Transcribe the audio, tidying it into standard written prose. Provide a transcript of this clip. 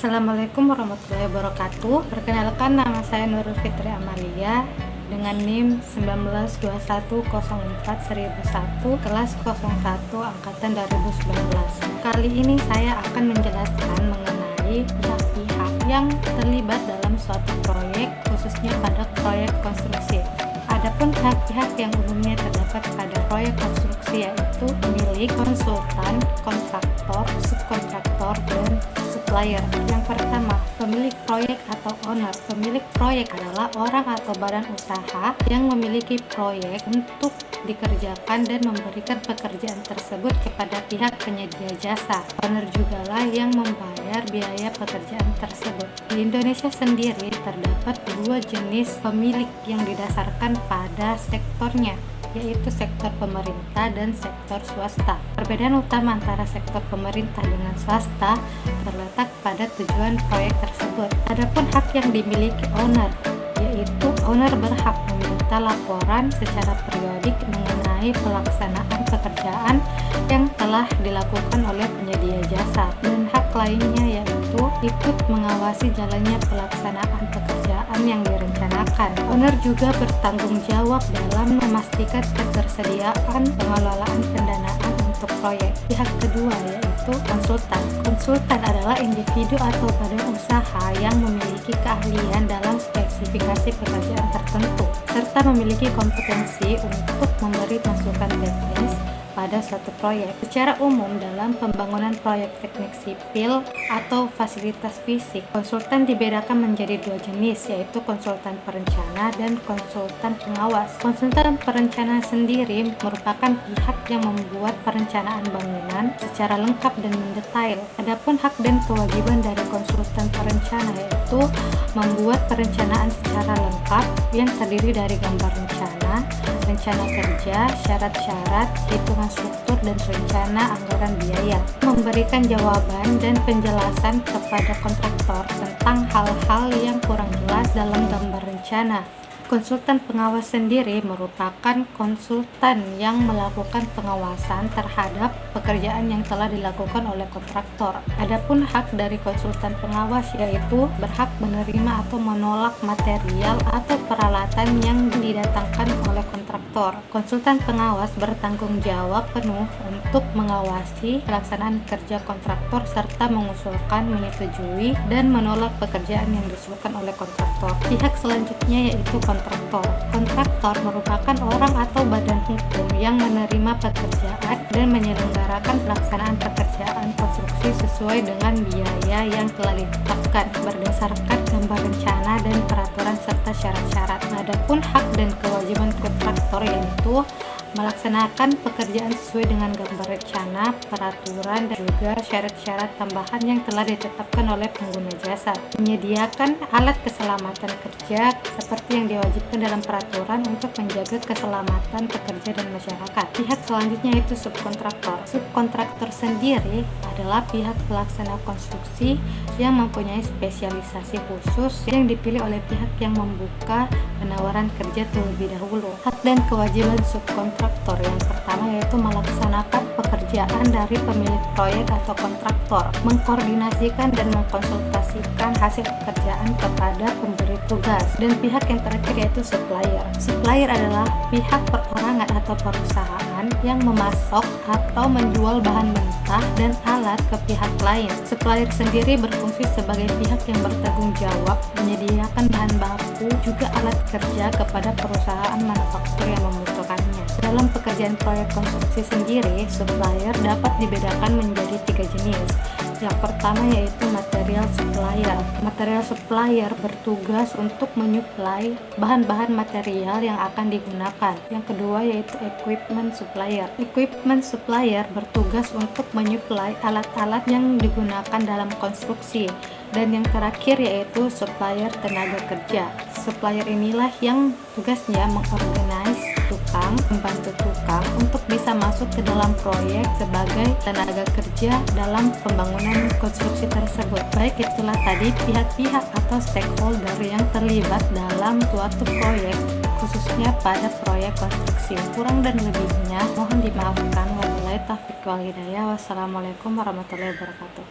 Assalamualaikum warahmatullahi wabarakatuh. Perkenalkan, nama saya Nurul Fitri Amalia dengan NIM 1904041 kelas 01 angkatan 2019. Kali ini saya akan menjelaskan mengenai pihak-pihak yang terlibat dalam suatu proyek, khususnya pada proyek konstruksi. Adapun pihak-pihak yang umumnya terdapat pada proyek konstruksi yaitu pemilik, konsultan, kontraktor, subkontraktor, dan supplier. Yang pertama, pemilik proyek atau owner. Pemilik proyek adalah orang atau badan usaha yang memiliki proyek untuk dikerjakan dan memberikan pekerjaan tersebut kepada pihak penyedia jasa. Owner jugalah yang membayar biaya pekerjaan tersebut. Di Indonesia sendiri terdapat dua jenis pemilik yang didasarkan pada sektornya, yaitu sektor pemerintah dan sektor swasta. Perbedaan utama antara sektor pemerintah dengan swasta terletak pada tujuan proyek tersebut. Adapun hak yang dimiliki owner, yaitu owner berhak meminta laporan secara periodik mengenai pelaksanaan pekerjaan yang telah dilakukan oleh penyedia jasa, dan hak lainnya yaitu ikut mengawasi jalannya pelaksanaan pekerjaan yang direncanakan. Owner juga bertanggung jawab dalam memastikan ketersediaan pengelolaan pendanaan untuk proyek. Pihak kedua yaitu konsultan. Konsultan adalah individu atau badan usaha yang memiliki keahlian dalam spesifikasi pekerjaan tertentu serta memiliki kompetensi untuk memberi masukan teknis pada suatu proyek. Secara umum dalam pembangunan proyek teknik sipil atau fasilitas fisik, konsultan dibedakan menjadi dua jenis, yaitu konsultan perencana dan konsultan pengawas. Konsultan perencana sendiri merupakan pihak yang membuat perencanaan bangunan secara lengkap dan mendetail. Adapun hak dan kewajiban dari konsultan perencana yaitu membuat perencanaan secara lengkap yang terdiri dari gambar rencana, rencana kerja, syarat-syarat, hitungan struktur, dan rencana anggaran biaya. Memberikan jawaban dan penjelasan kepada kontraktor tentang hal-hal yang kurang jelas dalam gambar rencana. Konsultan pengawas sendiri merupakan konsultan yang melakukan pengawasan terhadap pekerjaan yang telah dilakukan oleh kontraktor. Adapun hak dari konsultan pengawas yaitu berhak menerima atau menolak material atau peralatan yang didatangkan oleh kontraktor. Konsultan pengawas bertanggung jawab penuh untuk mengawasi pelaksanaan kerja kontraktor serta mengusulkan, menyetujui, dan menolak pekerjaan yang diusulkan oleh kontraktor. Pihak selanjutnya yaitu kontraktor. Kontraktor merupakan orang atau badan hukum yang menerima pekerjaan dan menyelenggarakan pelaksanaan pekerjaan konstruksi sesuai dengan biaya yang telah ditetapkan berdasarkan gambar rencana dan peraturan serta syarat-syarat. Adapun hak dan kewajiban kontraktor yaitu melaksanakan pekerjaan sesuai dengan gambar rencana, peraturan, dan juga syarat-syarat tambahan yang telah ditetapkan oleh pengguna jasa. Menyediakan alat keselamatan kerja seperti yang diwajibkan dalam peraturan untuk menjaga keselamatan pekerja dan masyarakat. Pihak selanjutnya itu subkontraktor. Subkontraktor sendiri adalah pihak pelaksana konstruksi yang mempunyai spesialisasi khusus yang dipilih oleh pihak yang membuka penawaran kerja terlebih dahulu. Hak dan kewajiban subkontraktor yang pertama yaitu melaksanakan pekerjaan dari pemilik proyek atau kontraktor, mengkoordinasikan dan mengkonsultasikan hasil pekerjaan kepada pemberi tugas, dan pihak yang terakhir yaitu supplier. Supplier adalah pihak perorangan atau perusahaan yang memasok atau menjual bahan mentah dan alat ke pihak lain. Supplier sendiri berfungsi sebagai pihak yang bertanggung jawab menyediakan bahan baku juga alat kerja kepada perusahaan manufaktur yang membutuhkannya. Dalam pekerjaan proyek konstruksi sendiri, supplier dapat dibedakan menjadi tiga jenis. Yang pertama yaitu material supplier. Material supplier bertugas untuk menyuplai bahan-bahan material yang akan digunakan. Yang kedua yaitu equipment supplier. Equipment supplier bertugas untuk menyuplai alat-alat yang digunakan dalam konstruksi. Dan yang terakhir yaitu supplier tenaga kerja. Supplier inilah yang tugasnya mengorganize tukang, membantu tukang untuk bisa masuk ke dalam proyek sebagai tenaga kerja dalam pembangunan konstruksi tersebut. Baik, itulah tadi pihak-pihak atau stakeholder yang terlibat dalam suatu proyek, khususnya pada proyek konstruksi. Kurang dan lebihnya mohon dimaafkan. Wabillahi taufiq wal hidayah. Wassalamualaikum warahmatullahi wabarakatuh.